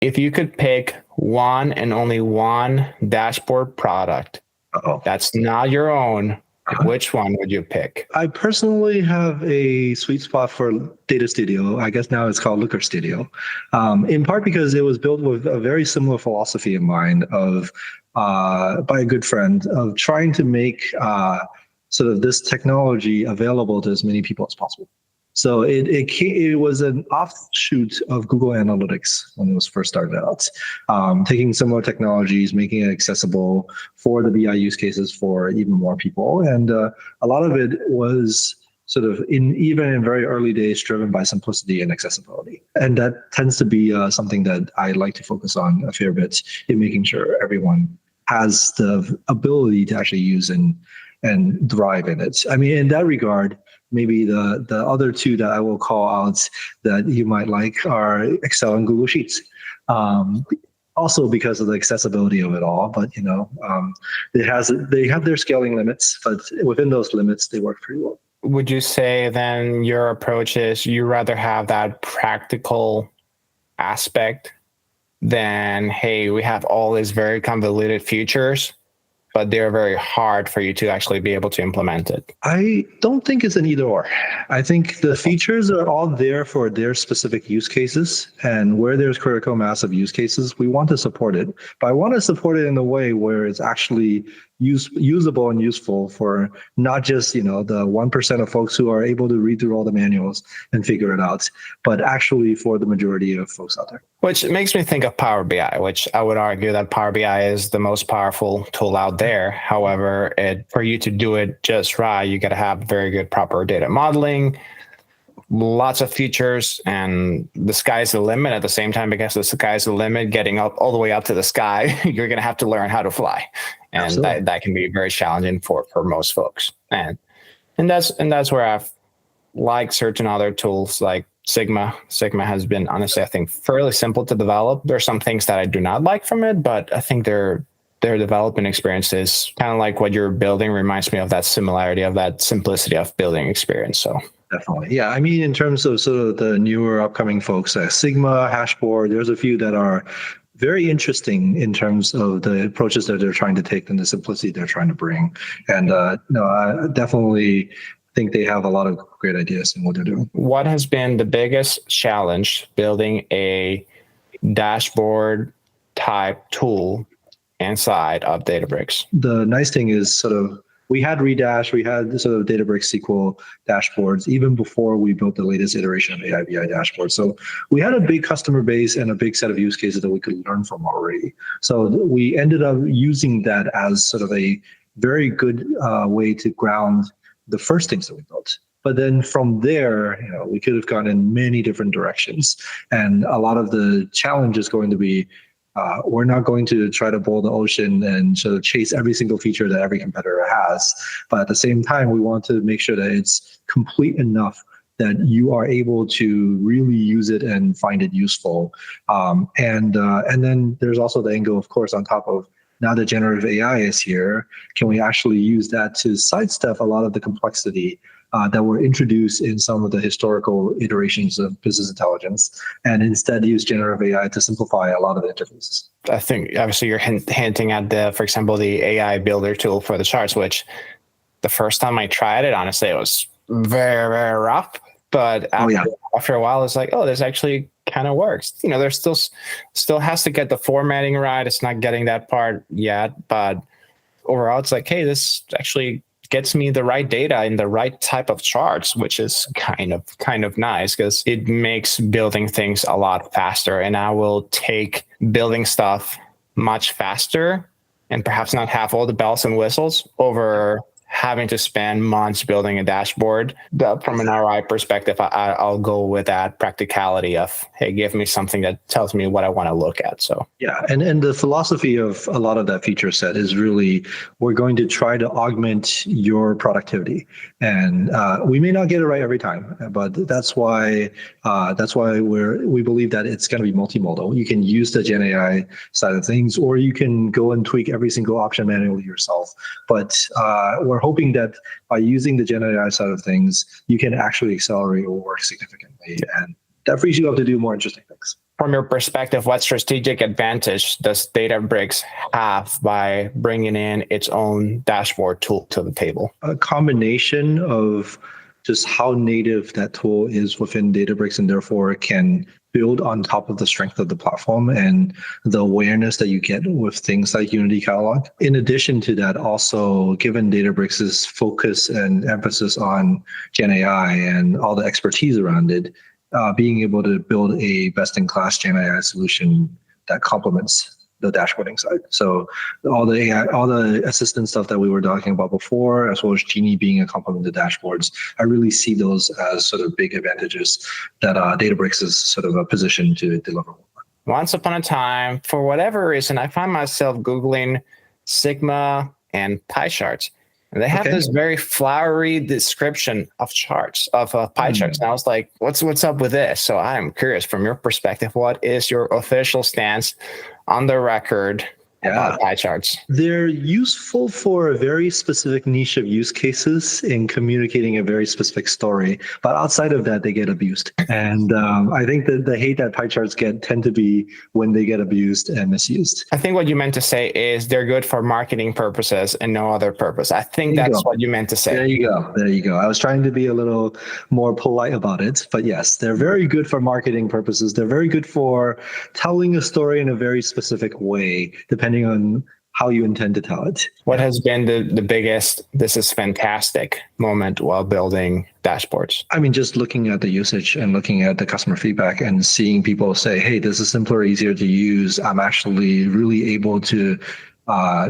If you could pick one and only one dashboard product that's not your own, which one would you pick? I personally have a sweet spot for Data Studio. I guess now it's called Looker Studio, in part because it was built with a very similar philosophy in mind of by a good friend of trying to make sort of this technology available to as many people as possible. So it was an offshoot of Google Analytics when it was first started out, taking similar technologies, making it accessible for the BI use cases for even more people. And a lot of it was sort of even in very early days driven by simplicity and accessibility. And that tends to be something that I like to focus on a fair bit in making sure everyone has the ability to actually use and thrive in it. I mean, in that regard, maybe the other two that I will call out that you might like are Excel and Google Sheets. Also because of the accessibility of it all, but they have their scaling limits, but within those limits, they work pretty well. Would you say then your approach is you rather have that practical aspect than, hey, we have all these very convoluted features, but they're very hard for you to actually be able to implement it? I don't think it's an either or. I think the features are all there for their specific use cases, and where there's critical mass of use cases, we want to support it. But I want to support it in a way where it's actually usable and useful for not just the 1% of folks who are able to read through all the manuals and figure it out, but actually for the majority of folks out there. Which makes me think of Power BI, which I would argue that Power BI is the most powerful tool out there. However, for you to do it just right, you got to have very good proper data modeling, lots of features, and the sky's the limit at the same time. Because the sky's the limit, getting up all the way up to the sky, you're going to have to learn how to fly. And that can be very challenging for most folks. And that's where I've liked certain other tools like Sigma. Sigma has been, honestly, I think, fairly simple to develop. There's some things that I do not like from it, but I think their development experience is kind of like what you're building, reminds me of that similarity, of that simplicity of building experience. So definitely. Yeah. I mean, in terms of sort of the newer upcoming folks, Sigma, Hashboard, there's a few that are very interesting in terms of the approaches that they're trying to take and the simplicity they're trying to bring. And I definitely think they have a lot of great ideas in what they're doing. What has been the biggest challenge building a dashboard type tool inside of Databricks? The nice thing is sort of we had Redash, we had sort of Databricks SQL dashboards even before we built the latest iteration of AI BI dashboard. So we had a big customer base and a big set of use cases that we could learn from already. So we ended up using that as sort of a very good way to ground the first things that we built. But then from there, we could have gone in many different directions. And a lot of the challenge is going to be we're not going to try to boil the ocean and sort of chase every single feature that every competitor has. But at the same time, we want to make sure that it's complete enough that you are able to really use it and find it useful. And then there's also the angle, of course, on top of now that generative AI is here, can we actually use that to sidestep a lot of the complexity that were introduced in some of the historical iterations of business intelligence, and instead use generative AI to simplify a lot of the interfaces? I think obviously you're hinting at for example, the AI builder tool for the charts, which the first time I tried it, honestly, it was very, very rough. But after a while, it's like, oh, this actually kind of works. There's still has to get the formatting right. It's not getting that part yet, but overall, it's like, hey, this actually gets me the right data in the right type of charts, which is kind of nice because it makes building things a lot faster. And I will take building stuff much faster and perhaps not have all the bells and whistles over having to spend months building a dashboard. From an ROI perspective, I'll go with that practicality of, hey, give me something that tells me what I want to look at. So yeah, and the philosophy of a lot of that feature set is really, we're going to try to augment your productivity, and we may not get it right every time, but that's why we believe that it's going to be multimodal. You can use the Gen AI side of things, or you can go and tweak every single option manually yourself. But we're hoping that by using the Gen AI side of things, you can actually accelerate your work significantly, and that frees you up to do more interesting things. from your perspective, what strategic advantage does Databricks have by bringing in its own dashboard tool to the table? A combination of just how native that tool is within Databricks, and therefore can build on top of the strength of the platform and the awareness that you get with things like Unity Catalog. In addition to that, also given Databricks' focus and emphasis on Gen AI and all the expertise around it, being able to build a best-in-class Gen AI solution that complements the dashboarding side. So all the AI, all the assistant stuff that we were talking about before, as well as Genie being a complement to dashboards, I really see those as sort of big advantages that Databricks is sort of a position to deliver. Once upon a time, for whatever reason, I find myself Googling Sigma and pie charts. And they have this very flowery description of charts, of pie charts. And I was like, what's up with this? So I'm curious, from your perspective, what is your official stance on the record about pie charts? They're useful for a very specific niche of use cases in communicating a very specific story. But outside of that, they get abused. And I think that the hate that pie charts tend to be when they get abused and misused. I think what you meant to say is they're good for marketing purposes and no other purpose. I think that's what you meant to say. There you go. There you go. I was trying to be a little more polite about it. But yes, they're very good for marketing purposes. They're very good for telling a story in a very specific way, depending on how you intend to tell it. What has been the biggest, this is fantastic moment while building dashboards? I mean, just looking at the usage and looking at the customer feedback and seeing people say, hey, this is simpler, easier to use. I'm actually really able to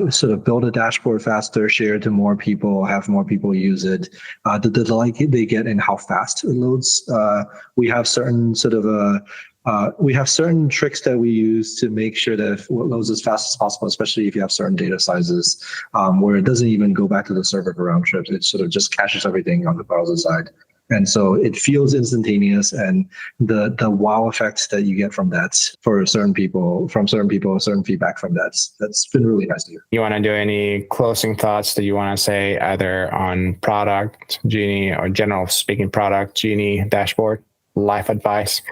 sort of build a dashboard faster, share it to more people, have more people use it. The delight they get in how fast it loads. We have certain sort of we have certain tricks that we use to make sure that it loads as fast as possible, especially if you have certain data sizes, where it doesn't even go back to the server for round trips. It sort of just caches everything on the browser side. And so it feels instantaneous, and the wow effect that you get from that for certain people, certain feedback from that's been really nice to hear. You want to do any closing thoughts that you want to say either on product, Genie, or general speaking product, Genie, dashboard, life advice?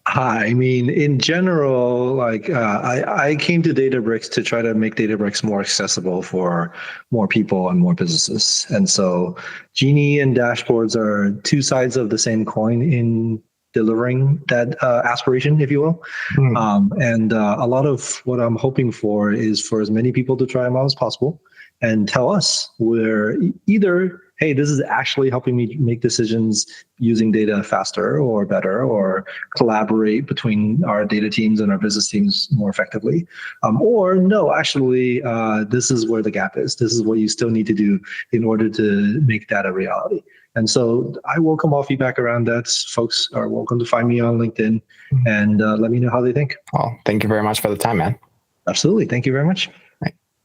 I mean, in general, like I came to Databricks to try to make Databricks more accessible for more people and more businesses. And so Genie and dashboards are two sides of the same coin in delivering that aspiration, if you will. And a lot of what I'm hoping for is for as many people to try them out as possible and tell us where either, hey, this is actually helping me make decisions using data faster or better, or collaborate between our data teams and our business teams more effectively. Or no, actually, this is where the gap is. This is what you still need to do in order to make that a reality. And so I welcome all feedback around that. Folks are welcome to find me on LinkedIn and let me know how they think. Well, thank you very much for the time, man. Absolutely. Thank you very much.